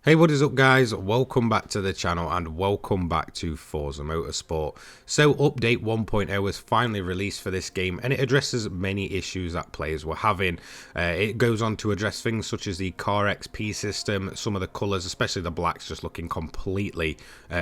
Hey, what is up guys? Welcome back to the channel and welcome back to Forza Motorsport. So update 1.0 was finally released for this game and it addresses many issues that players were having. It goes on to address things such as the car XP system, some of the colours, especially the blacks, just looking completely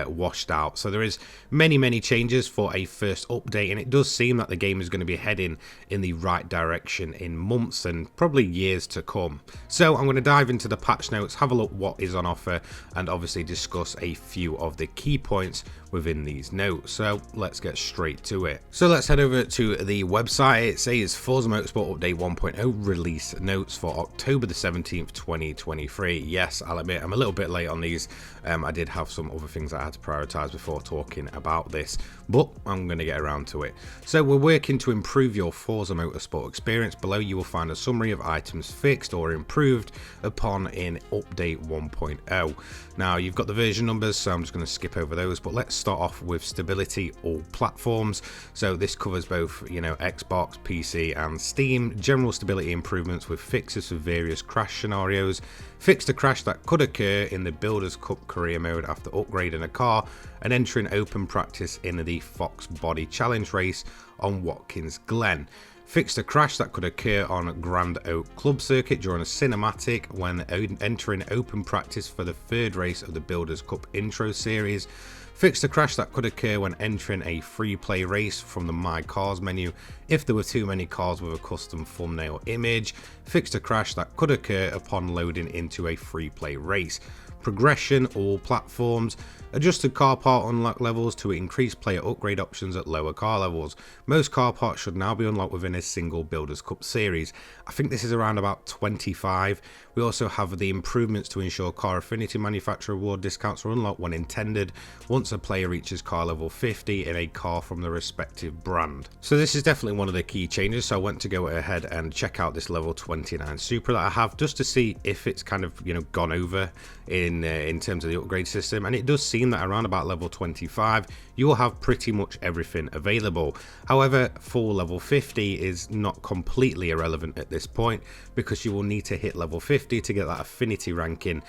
washed out. So there is many changes for a first update, and it does seem that the game is going to be heading in the right direction in months and probably years to come. So I'm going to dive into the patch notes, have a look what is on offer, and obviously discuss a few of the key points within these notes. So let's get straight to it. So let's head over to the website. It says Forza Motorsport Update 1.0 release notes for October the 17th 2023. Yes, I'll admit I'm a little bit late on these. I did have some other things that I had to prioritize before talking about this, but I'm going to get around to it. So we're working to improve your Forza Motorsport experience. Below you will find a summary of items fixed or improved upon in Update 1.0. Now you've got the version numbers, so I'm just going to skip over those, but let's start off with stability all platforms. So this covers both, Xbox, PC and Steam. General stability improvements with fixes for various crash scenarios. Fixed a crash that could occur in the Builders Cup career mode after upgrading a car and entering open practice in the Fox Body Challenge race on Watkins Glen. Fixed a crash that could occur on Grand Oak Club Circuit during a cinematic when entering open practice for the third race of the Builders Cup Intro Series. Fixed a crash that could occur when entering a free play race from the My Cars menu if there were too many cars with a custom thumbnail image. Fixed a crash that could occur upon loading into a free play race. Progression all platforms. Adjusted car part unlock levels to increase player upgrade options at lower car levels. Most car parts should now be unlocked within a single Builders Cup series. I think this is around about 25. We also have the improvements to ensure car affinity manufacturer reward discounts are unlocked when intended once a player reaches car level 50 in a car from the respective brand. So this is definitely one of the key changes, so I went to go ahead and check out this level 29 Supra that I have just to see if it's kind of gone over in terms of the upgrade system, and it does seem that around about level 25 you will have pretty much everything available. However, full level 50 is not completely irrelevant at this point because you will need to hit level 50 to get that affinity ranking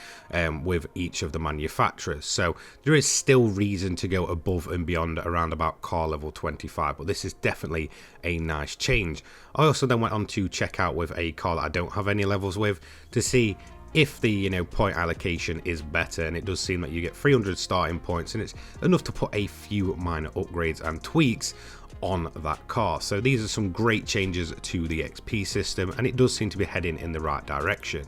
with each of the manufacturers. So there is still reason to go above and beyond around about car level 25, but this is definitely a nice change. I also then went on to check out with a car that I don't have any levels with to see if the point allocation is better, and it does seem that you get 300 starting points and it's enough to put a few minor upgrades and tweaks on that car. So these are some great changes to the XP system and it does seem to be heading in the right direction.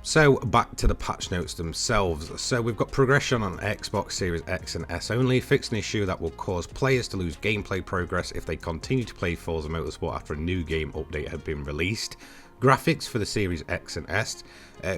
So back to the patch notes themselves. So we've got progression on Xbox Series X and S only. Fixed an issue that will cause players to lose gameplay progress if they continue to play Forza Motorsport after a new game update had been released. Graphics for the Series X and S.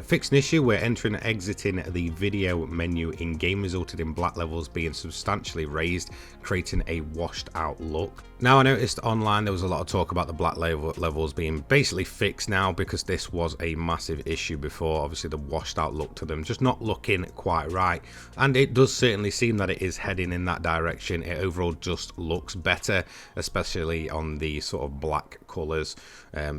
Fixed an issue where entering and exiting the video menu in game resulted in black levels being substantially raised, creating a washed out look. Now I noticed online there was a lot of talk about the black levels being basically fixed now because this was a massive issue before. Obviously the washed out look to them just not looking quite right, and it does certainly seem that it is heading in that direction. It overall just looks better, especially on the sort of black colours.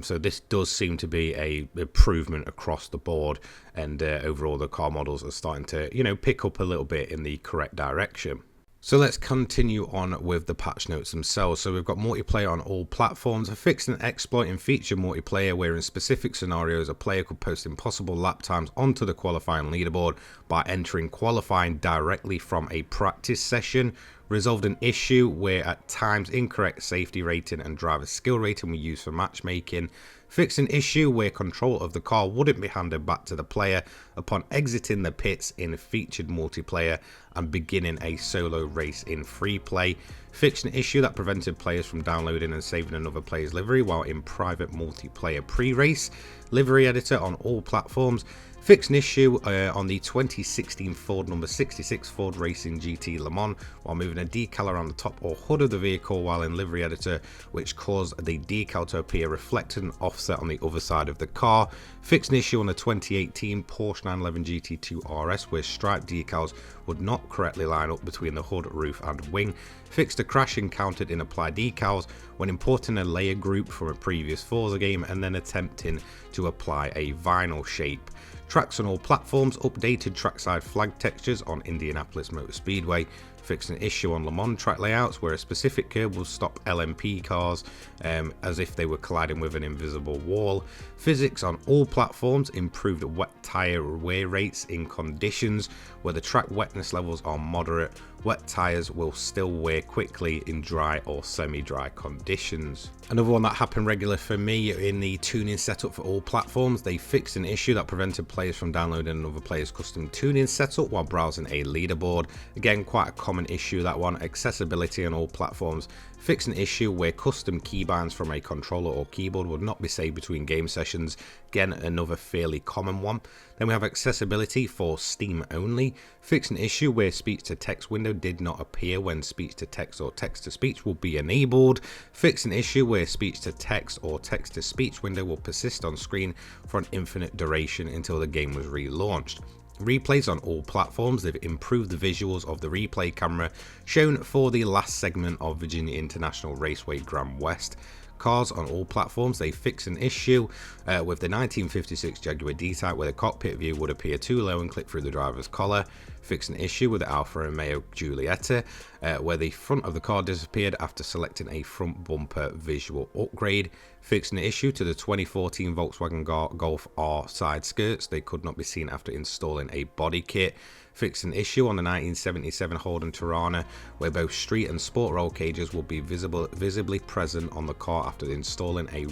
So this does seem to be a improvement across the board, and overall the car models are starting to pick up a little bit in the correct direction. So let's continue on with the patch notes themselves. So we've got multiplayer on all platforms. A fixed and exploit in feature multiplayer where in specific scenarios a player could post impossible lap times onto the qualifying leaderboard by entering qualifying directly from a practice session. Resolved an issue where at times incorrect safety rating and driver skill rating were used for matchmaking. Fixed an issue where control of the car wouldn't be handed back to the player upon exiting the pits in featured multiplayer and beginning a solo race in free play. Fixed an issue that prevented players from downloading and saving another player's livery while in private multiplayer pre-race. Livery editor on all platforms. Fixed an issue on the 2016 Ford number 66 Ford Racing GT Le Mans while moving a decal around the top or hood of the vehicle while in livery editor, which caused the decal to appear reflected and offset on the other side of the car. Fixed an issue on the 2018 Porsche 911 GT2 RS where striped decals would not correctly line up between the hood, roof and wing. Fixed a crash encountered in apply decals when importing a layer group from a previous Forza game and then attempting to apply a vinyl shape. Tracks on all platforms, updated trackside flag textures on Indianapolis Motor Speedway, fixed an issue on Le Mans track layouts where a specific curb will stop LMP cars as if they were colliding with an invisible wall. Physics on all platforms, improved wet tyre wear rates in conditions where the track wetness levels are moderate. Wet tyres will still wear quickly in dry or semi-dry conditions. Another one that happened regular for me in the tuning setup for all platforms, they fixed an issue that prevented players from downloading another player's custom tuning setup while browsing a leaderboard. Again, quite a common issue that one. Accessibility on all platforms, fixed an issue where custom keybinds from a controller or keyboard would not be saved between game sessions. Again, another fairly common one. Then we have accessibility for Steam only, fixed an issue where speech to text window did not appear when speech to text or text to speech will be enabled, fixed an issue where speech to text or text to speech window will persist on screen for an infinite duration until the game was relaunched. Replays on all platforms, they've improved the visuals of the replay camera shown for the last segment of Virginia International Raceway Grand West. Cars on all platforms, they fixed an issue with the 1956 Jaguar D-Type where the cockpit view would appear too low and click through the driver's collar. Fixed an issue with the Alfa Romeo Giulietta where the front of the car disappeared after selecting a front bumper visual upgrade. Fixed an issue to the 2014 Volkswagen Golf R side skirts, they could not be seen after installing a body kit. Fixed an issue on the 1977 Holden Tirana where both street and sport roll cages will be visibly present on the car after installing a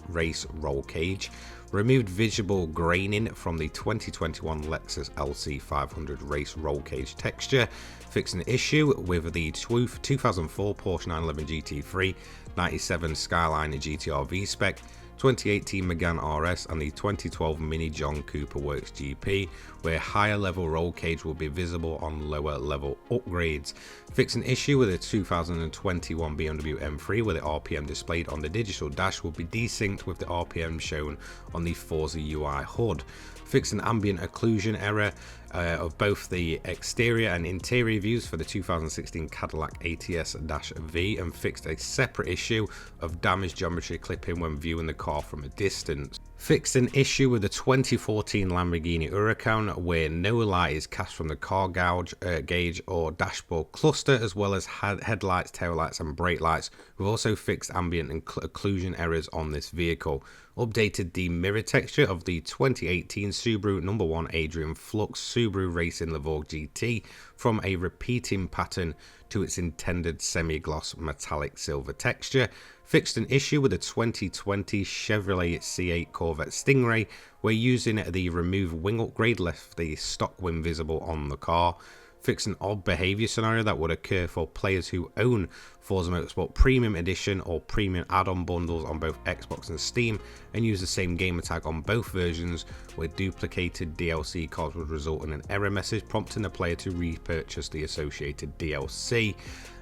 race roll cage. Removed visible graining from the 2021 Lexus LC500 race roll cage texture. Fixed an issue with the 2004 Porsche 911 GT3, 97 Skyline GTR V-Spec, 2018 Megane RS and the 2012 Mini John Cooper Works GP, where higher level roll cage will be visible on lower level upgrades. Fix an issue with a 2021 BMW M3 where the RPM displayed on the digital dash will be desynced with the RPM shown on the Forza UI HUD. Fix an ambient occlusion error of both the exterior and interior views for the 2016 Cadillac ATS-V and fixed a separate issue of damaged geometry clipping when viewing the car from a distance. Fixed an issue with the 2014 Lamborghini Huracan where no light is cast from the car gauge or dashboard cluster, as well as headlights, taillights and brake lights. We've also fixed ambient and occlusion errors on this vehicle. Updated the mirror texture of the 2018 Subaru No. 1 Adrian Flux Subaru Racing Levorg GT from a repeating pattern to its intended semi-gloss metallic silver texture. Fixed an issue with the 2020 Chevrolet C8 Corvette Stingray where using the remove wing upgrade left the stock wing visible on the car. Fix an odd behavior scenario that would occur for players who own Forza Motorsport Premium Edition or Premium add-on bundles on both Xbox and Steam and use the same gamer tag on both versions, where duplicated DLC cards would result in an error message prompting the player to repurchase the associated DLC.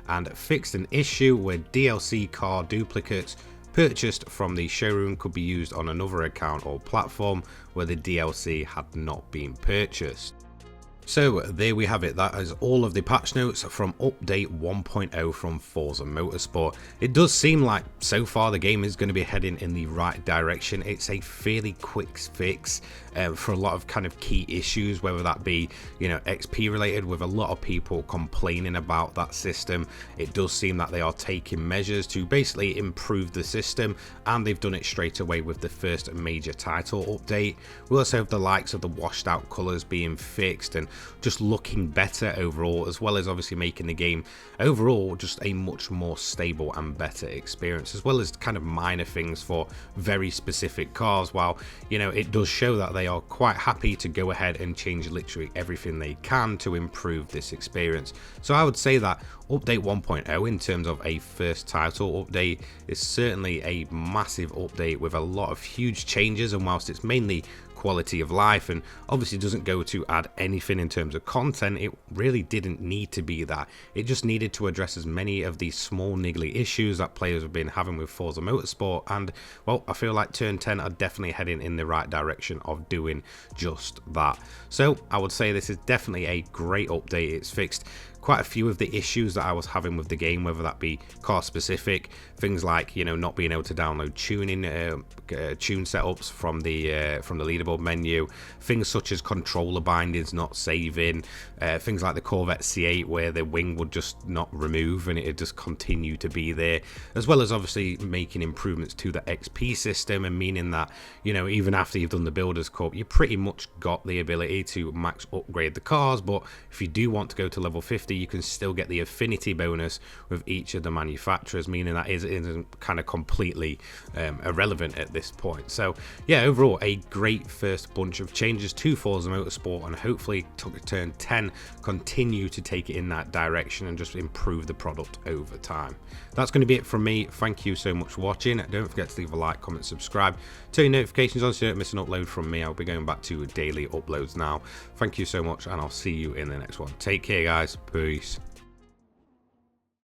And fixed an issue where DLC card duplicates purchased from the showroom could be used on another account or platform where the DLC had not been purchased. So there we have it, that is all of the patch notes from update 1.0 from Forza Motorsport. It does seem like so far the game is going to be heading in the right direction. It's a fairly quick fix for a lot of kind of key issues, whether that be, you know, XP related, with a lot of people complaining about that system. It does seem that they are taking measures to basically improve the system, and they've done it straight away with the first major title update. We also have the likes of the washed out colours being fixed and just looking better overall, as well as obviously making the game overall just a much more stable and better experience, as well as kind of minor things for very specific cars. While, you know, it does show that they are quite happy to go ahead and change literally everything they can to improve this experience. So I would say that update 1.0 in terms of a first title update is certainly a massive update with a lot of huge changes, and whilst it's mainly quality of life and obviously doesn't go to add anything in terms of content, it really didn't need to be that. It just needed to address as many of these small niggly issues that players have been having with Forza Motorsport, and well, I feel like Turn 10 are definitely heading in the right direction of doing just that. So I would say this is definitely a great update. It's fixed quite a few of the issues that I was having with the game, whether that be car specific things like, you know, not being able to download tune setups from the leaderboard playable menu, things such as controller bindings not saving, things like the Corvette C8 where the wing would just not remove and it'd just continue to be there, as well as obviously making improvements to the XP system, and meaning that, you know, even after you've done the Builders Cup, you pretty much got the ability to max upgrade the cars. But if you do want to go to level 50, you can still get the affinity bonus with each of the manufacturers, meaning that isn't kind of completely irrelevant at this point. So yeah, overall a great first bunch of changes to Forza Motorsport, and hopefully Turn 10 continue to take it in that direction and just improve the product over time. That's going to be it from me. Thank you so much for watching. Don't forget to leave a like, comment, subscribe, turn your notifications on so you don't miss an upload from me. I'll be going back to daily uploads now. Thank you so much, and I'll see you in the next one. Take care, guys. Peace.